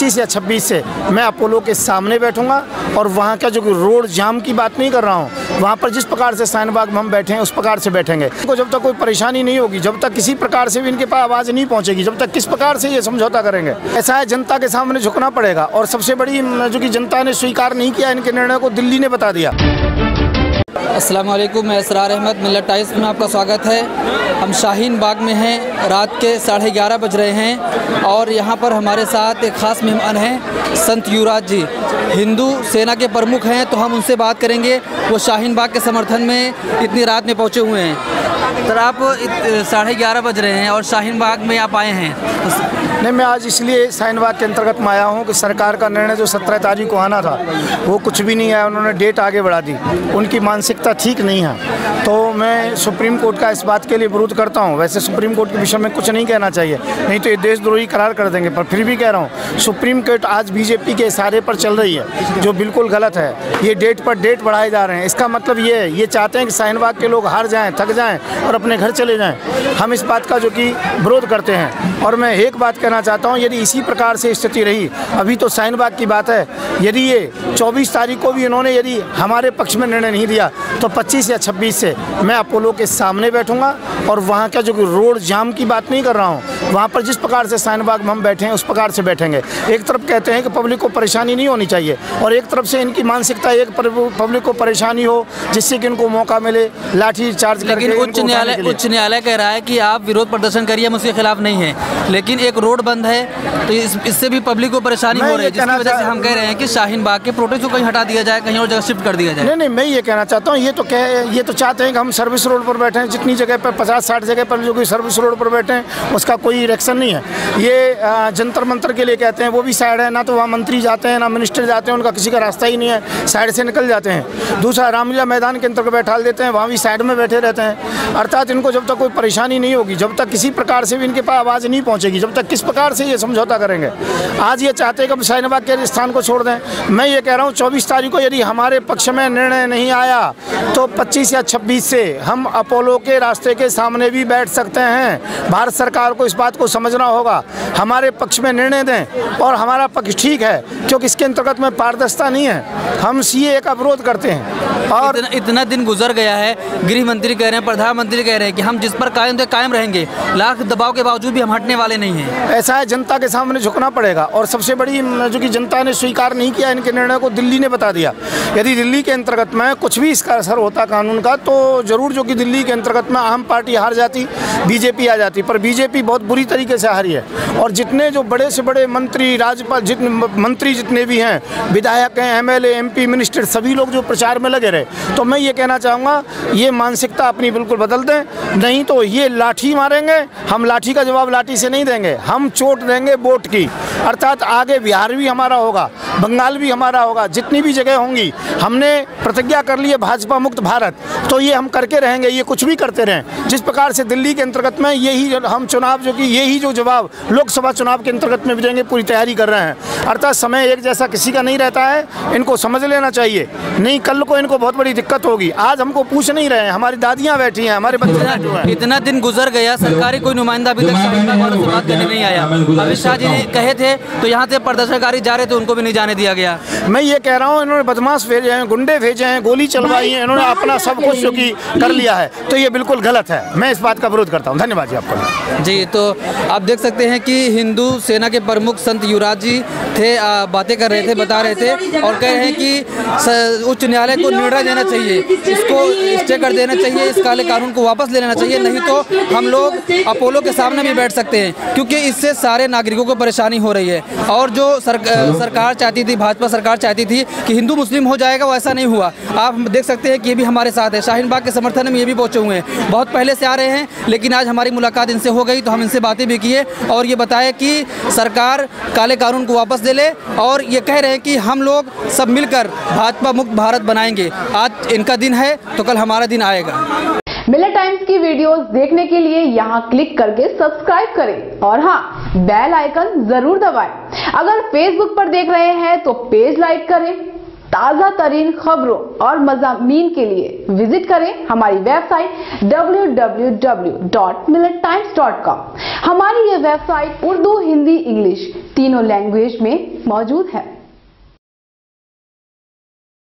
25 या 26 से मैं अपोलो के सामने बैठूंगा और वहाँ का जो रोड जाम की बात नहीं कर रहा हूँ, वहाँ पर जिस प्रकार से शाहीनबाग में हम बैठे हैं उस प्रकार से बैठेंगे। इनको जब तक कोई परेशानी नहीं होगी, जब तक किसी प्रकार से भी इनके पास आवाज़ नहीं पहुँचेगी, जब तक किस प्रकार से ये समझौता करेंगे, ऐसा है जनता के सामने झुकना पड़ेगा। और सबसे बड़ी जो कि जनता ने स्वीकार नहीं किया इनके निर्णय को, दिल्ली ने बता दिया। अस्सलाम वालेकुम, मैं इसरार अहमद, मिल्लत टाइम्स में आपका स्वागत है। हम शाहीनबाग में हैं, रात के 11:30 बज रहे हैं और यहाँ पर हमारे साथ एक ख़ास मेहमान हैं संत युवराज जी, हिंदू सेना के प्रमुख हैं। तो हम उनसे बात करेंगे, वो शाहीनबाग के समर्थन में इतनी रात में पहुँचे हुए हैं। सर, आप 11:30 बज रहे हैं और शाहीनबाग में आप आए हैं। नहीं, मैं आज इसलिए शाहीनबाग के अंतर्गत में आया हूँ कि सरकार का निर्णय जो 17 तारीख को आना था वो कुछ भी नहीं आया, उन्होंने डेट आगे बढ़ा दी। उनकी मानसिकता ठीक नहीं है, तो मैं सुप्रीम कोर्ट का इस बात के लिए विरोध करता हूँ। वैसे सुप्रीम कोर्ट के विषय में कुछ नहीं कहना चाहिए, नहीं तो ये देशद्रोही करार कर देंगे, पर फिर भी कह रहा हूँ सुप्रीम कोर्ट आज बीजेपी के इशारे पर चल रही है, जो बिल्कुल गलत है। ये डेट पर डेट बढ़ाए जा रहे हैं, इसका मतलब ये चाहते हैं कि शाहीनबाग के लोग हार जाएँ, थक जाएँ और अपने घर चले जाएँ। हम इस बात का जो कि विरोध करते हैं। और मैं एक बात कहना चाहता हूँ, यदि इसी प्रकार से स्थिति रही, अभी तो शाहीनबाग की बात है, यदि ये 24 तारीख को भी इन्होंने यदि हमारे पक्ष में निर्णय नहीं दिया तो 25 या 26 से मैं अपोलो के सामने बैठूंगा और वहाँ का जो रोड जाम की बात नहीं कर रहा हूँ, वहाँ पर जिस प्रकार से शाहीनबाग में हम बैठे हैं उस प्रकार से बैठेंगे। एक तरफ कहते हैं कि पब्लिक को परेशानी नहीं होनी चाहिए और एक तरफ से इनकी मानसिकता एक पब्लिक को परेशानी हो जिससे कि इनको मौका मिले लाठी चार्ज करके। लेकिन उच्च न्यायालय कह रहा है कि आप विरोध प्रदर्शन करिए, हम उसके खिलाफ नहीं है, लेकिन एक रोड बंद है तो इससे भी पब्लिक को परेशानी हो रही है, जिसकी वजह से हम कह रहे हैं कि शाहीनबाग के प्रोटेस्ट को कहीं हटा दिया जाए, कहीं और जगह शिफ्ट कर दिया जाए। नहीं, मैं ये कहना चाहता हूँ, ये तो चाहते हैं कि हम सर्विस रोड पर बैठे हैं। जितनी जगह पर 50-60 जगह पर जो कि सर्विस रोड पर बैठे हैं उसका कोई रिएक्शन नहीं है। ये जंतर मंतर के लिए कहते हैं, वो भी साइड है, ना तो वहाँ मंत्री जाते हैं ना मिनिस्टर जाते हैं, उनका किसी का रास्ता ही नहीं है, साइड से निकल जाते हैं। दूसरा, रामलीला मैदान के अंतर्गत बैठा देते हैं, वहाँ भी साइड में बैठे रहते हैं। अर्थात इनको जब तक कोई परेशानी नहीं होगी, जब तक किसी प्रकार से भी इनके पास आवाज़ नहीं पहुँचेगी, जब तक किस प्रकार से ये समझौता करेंगे। आज ये चाहते हैं कि हम शाहीनबाग के स्थान को छोड़ दें। मैं ये कह रहा हूँ 24 तारीख को यदि हमारे पक्ष में निर्णय नहीं आया तो 25 या 26 से हम अपोलो के रास्ते के सामने भी बैठ सकते हैं। भारत सरकार को इस बात को समझना होगा, हमारे पक्ष में निर्णय दें और हमारा पक्ष ठीक है, क्योंकि इसके अंतर्गत में पारदर्शिता नहीं है। हम सीए का विरोध करते हैं। और इतना दिन गुजर गया है, गृह मंत्री कह रहे हैं, प्रधानमंत्री कह रहे हैं कि हम जिस पर कायम थे कायम रहेंगे, लाख दबाव के बावजूद भी हम हटने वाले नहीं हैं। ऐसा है, जनता के सामने झुकना पड़ेगा। और सबसे बड़ी जो कि जनता ने स्वीकार नहीं किया इनके निर्णय को, दिल्ली ने बता दिया। यदि दिल्ली के अंतर्गत में कुछ भी इसका असर होता कानून का, तो जरूर जो कि दिल्ली के अंतर्गत में आम पार्टी हार जाती, बीजेपी आ जाती, पर बीजेपी बहुत बुरी तरीके से हारी है। और जितने जो बड़े से बड़े मंत्री, राज्यपाल, मंत्री जितने भी हैं, विधायक हैं, एमएलए, एमपी, मिनिस्टर, सभी लोग जो प्रचार में लगे रहे। तो मैं ये कहना चाहूँगा, ये मानसिकता अपनी बिल्कुल बदल दें, नहीं तो ये लाठी मारेंगे। हम लाठी का जवाब लाठी से नहीं देंगे, हम चोट देंगे वोट की। अर्थात आगे बिहार भी हमारा होगा, बंगाल भी हमारा होगा, जितनी भी जगह होंगी। हमने प्रतिज्ञा कर ली है भाजपा मुक्त भारत, तो ये हम करके रहेंगे, ये कुछ भी करते रहें। जिस प्रकार से दिल्ली के अंतर्गत में यही हम चुनाव जो कि यही जो जवाब लोकसभा चुनाव के अंतर्गत में भी देंगे, पूरी तैयारी कर रहे हैं। अर्थात समय एक जैसा किसी का नहीं रहता है, इनको समझ लेना चाहिए, नहीं कल को इनको बहुत बड़ी दिक्कत होगी। आज हमको पूछ नहीं रहे हैं, हमारी दादियाँ बैठी हैं, हमारे बच्चे बैठे हैं। इतना दिन गुजर गया, सरकारी कोई नुमाइंदा अभी तक शाहीनबाग वालों से बात करने नहीं आया। अमित शाह जी ने कहे थे तो यहाँ से प्रदर्शनकारी जा रहे थे, उनको भी नहीं जाने दिया गया। मैं ये कह रहा हूँ, इन्होंने बदमाश भेजे हैं, गुंडे भेजे हैं, गोली चलवाई है, इन्होंने अपना सब कुछ जो कि कर लिया है, तो ये बिल्कुल गलत है। मैं इस बात का विरोध करता हूँ। धन्यवाद जी आपको। जी, तो आप देख सकते हैं कि हिंदू सेना के प्रमुख संत युवराज जी थे, बातें कर रहे थे, बता रहे थे और कह रहे हैं कि उच्च न्यायालय को निर्णय देना चाहिए, इसको स्टे कर देना चाहिए, इस काले कानून को वापस ले लेना चाहिए, नहीं तो हम लोग अपोलो के सामने भी बैठ सकते हैं, क्योंकि इससे सारे नागरिकों को परेशानी हो रही है। और जो सरकार चाहती थी, भाजपा सरकार चाहती थी कि हिंदू मुस्लिम हो जाएगा, वो ऐसा नहीं हुआ। आप देख सकते हैं कि ये भी हमारे साथ है, शाहीनबाग के समर्थन में ये भी पहुंचे हुए हैं, बहुत पहले से आ रहे हैं, लेकिन आज हमारी मुलाकात इनसे हो गई तो हम इनसे बातें भी किए और ये बताया कि सरकार काले कानून को वापस ले ले, और ये कह रहे हैं कि हम लोग सब मिलकर भाजपा मुक्त भारत बनाएंगे। आज इनका दिन है तो कल हमारा दिन आएगा। मिल्लत टाइम्स की वीडियोस देखने के लिए यहाँ क्लिक करके सब्सक्राइब करें और हाँ, बेल आइकन जरूर दबाएं। अगर फेसबुक पर देख रहे हैं तो पेज लाइक करें ताज़ा तरीन खबरों और मज़ामीन के लिए विजिट करें हमारी वेबसाइट www.millettimes.com। हमारी ये वेबसाइट उर्दू, हिंदी, इंग्लिश तीनों लैंग्वेज में मौजूद है।